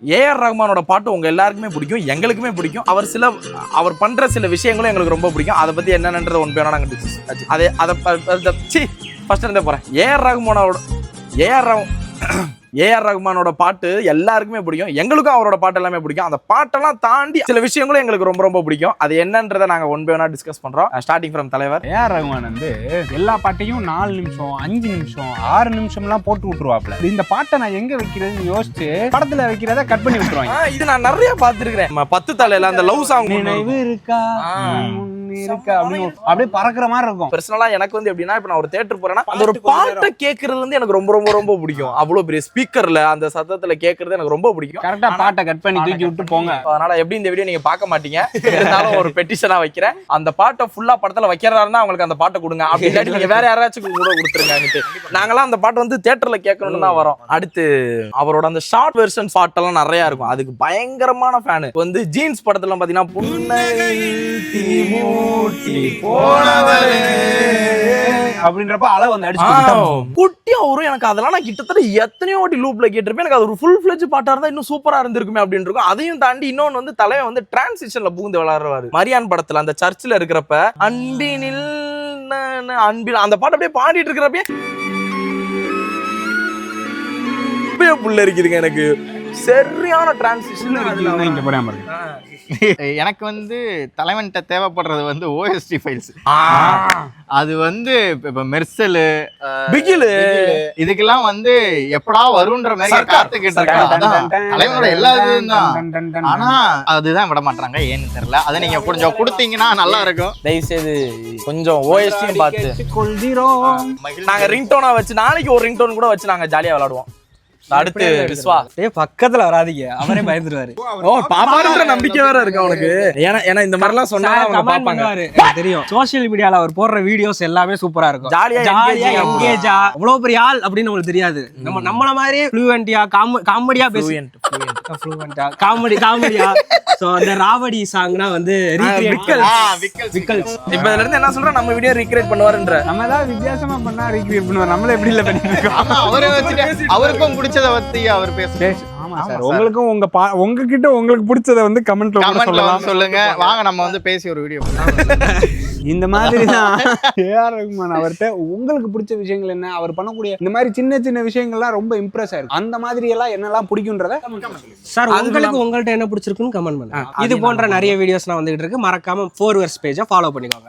AR ரஹ்மானோட பாட்டு உங்க எல்லாருக்குமே பிடிக்கும், எங்களுக்குமே பிடிக்கும். அவர் பண்ற சில விஷயங்களும் எங்களுக்கு ரொம்ப பிடிக்கும். அதை பத்தி என்னன்றது ஒன் பேனா நாங்க ஃபர்ஸ்ட் இருந்தே போறேன். ஏஆர் ரஹ்மானோட பாட்டு எல்லாருக்குமே பிடிக்கும், எங்களுக்கும் அவரோட பாட்டு எல்லாமே பிடிக்கும். அந்த பாட்டெல்லாம் தாண்டி சில விஷயங்களும் எங்களுக்கு ரொம்ப ரொம்ப பிடிக்கும். அது என்னன்றதை நாங்க ஒன் பை ஒன்னா டிஸ்கஸ் பண்றோம். ஸ்டார்டிங் ஃப்ரம் தலைவர். ஏஆர் ரஹ்மான் வந்து எல்லா பாட்டையும் 4 நிமிஷம் 5 நிமிஷம் 6 நிமிஷம்லாம் போட்டு விட்டுருவாப்ல. இந்த பாட்டை நான் எங்க வைக்கிறதுன்னு யோசிச்சு படத்துல வைக்கிறத கட் பண்ணி விட்டுருவாங்க. இது நான் நிறைய பார்த்திருக்கிறேன். 10 தலையில அந்த லவ் சாங் நினைவு இருக்கா இருக்கா அப்படின்னு அப்படியே பறக்குற மாதிரி இருக்கும். பர்சனலா எனக்கு வந்து எப்படின்னா, இப்ப நான் ஒரு தியேட்டர் போறேன்னா அந்த ஒரு பாட்டை கேட்கறது வந்து எனக்கு ரொம்ப ரொம்ப ரொம்ப பிடிக்கும். அவ்வளவு பெரிய ஸ்பீக்கர்ல அந்த சத்தத்துல கேட்கறது எனக்கு ரொம்ப பிடிக்கும். கரெக்டா பாட்டை கட் பண்ணி தூக்கி விட்டு போங்க. அதனால எப்படி இந்த வீடியோ நீங்க பார்க்க மாட்டீங்க, இருந்தாலும் ஒரு பெட்டிஷனா வைக்கிறேன். அந்த பாட்டை ஃபுல்லா படத்துல வைக்கிறதா இருந்தா அவங்களுக்கு அந்த பாட்டை கொடுங்க. அப்படி இல்லாட்டி நீங்க வேற யாராச்சும் கூட கொடுத்துருங்க. நாங்களாம் அந்த பாட்டு வந்து தியேட்டர்ல கேட்கணும்னு தான் வரோம். அடுத்து அவரோட அந்த ஷார்ட் வெர்ஷன் பாட்டெல்லாம் நிறைய இருக்கும், அதுக்கு பயங்கரமான ஃபேனு. வந்து ஜீன்ஸ் படத்துல பாத்தீங்கன்னா அப்படின்றப்ப அளவு வந்து அடிச்சு குட்டியா வரும். எனக்கு அதெல்லாம் நான் கிட்டத்தட்ட எத்தனையோ வாட்டி லூப்ல கேட்டிருப்பேன். எனக்கு அது ஒரு ஃபுல் ஃபிளெஜ் பாட்டா இருந்தா இன்னும் சூப்பரா இருந்திருக்குமே அப்படின்னு இருக்கும். அதையும் தாண்டி இன்னொன்னு வந்து தலைவன் வந்து டிரான்சிஷன்ல பூந்து விளையாடுவாரு. மரியான் படத்துல அந்த சர்ச்சில் இருக்கிறப்ப அன்பினில் அந்த பாட்டு அப்படியே பாடிட்டு இருக்கிறப்ப புள்ள இருக்குதுங்க. எனக்கு சரியான டிரான்சிஷன் இங்க போறாம எனக்கு வந்து தலைவன்கிட்ட தேவைப்படுறது வந்து OST ஃபைல்ஸ். அது வந்து இப்ப மெர்சல் பிகிலு இதுக்கெல்லாம் வந்து எப்படா வரும்ன்ற மாதிரி காத்துக்கிட்டு இருக்காங்க. தலைவனோட எல்லா இதுவும் தான், ஆனா அதுதான் விட மாட்டாங்க, ஏன்னு தெரியல. அதை நீங்க கொஞ்சம் கொடுத்தீங்கன்னா நல்லா இருக்கும். தயவு செய்து கொஞ்சம் ஓஎஸ்டியும் பார்த்து கொள்கிறோம். நாங்க ரிங்டோனா வச்சு நாளைக்கு ஒரு ரிங்டோன் கூட வச்சு நாங்க ஜாலியா விளையாடுவோம். அடுத்து விஸ்வா பக்கத்துல வராதீங்க, அவரே பயந்துருவாரு. பாப்பாருன்ற நம்பிக்கை வேற இருக்கு அவனுக்கு. ஏன்னா இந்த மாதிரி எல்லாம் சொன்னா தெரியும். சோசியல் மீடியால அவர் போடுற வீடியோஸ் எல்லாமே சூப்பரா இருக்கும். ஜாலியா எங்கேஜா அவ்வளவு பெரிய ஆள் அப்படின்னு உங்களுக்கு தெரியாது. நம்மள மாதிரி ஃப்ளூவென்ட்டியா காமெடியா காமெடியா சோ அந்த ராவடி சாங்னா வந்து இப்ப இதுல இருந்து என்ன சொல்ற, நம்ம வீடியோ ரீக்ரியேட் பண்ணுவாருன்ற. நம்ம ஏதாவது வித்தியாசமா பண்ணா ரீக்ரியேட் பண்ணுவார். நம்மள எப்படி இல்ல பண்ணிருக்கோம். அவரை வச்சுட்டு அவருக்கும் பிடிச்சதை பத்தி அவர் பேசுறேன். ஆமா சார், உங்களுக்கும் உங்ககிட்ட உங்களுக்கு பிடிச்சதை வந்து கமெண்ட்ல சொல்லுங்க. வாங்க நம்ம வந்து பேசி ஒரு வீடியோ இந்த மாதிரி தான். ஏஆர் ரஹ்மான் அவர்கிட்ட உங்களுக்கு பிடிச்ச விஷயங்கள் என்ன, அவர் பண்ணக்கூடிய இந்த மாதிரி சின்ன சின்ன விஷயங்கள்லாம் ரொம்ப இம்ப்ரெஸ் ஆயிருக்கு. அந்த மாதிரி எல்லாம் என்னெல்லாம் பிடிக்கும்ன்றத சார் உங்களுக்கு உங்கள்ட்ட என்ன பிடிச்சிருக்குன்னு கமெண்ட் பண்ணுங்க. இது போன்ற நிறைய வீடியோஸ் நான் வந்துகிட்டு இருக்கு. மறக்காம 4 Verse பேஜை ஃபாலோ பண்ணிக்கோங்க.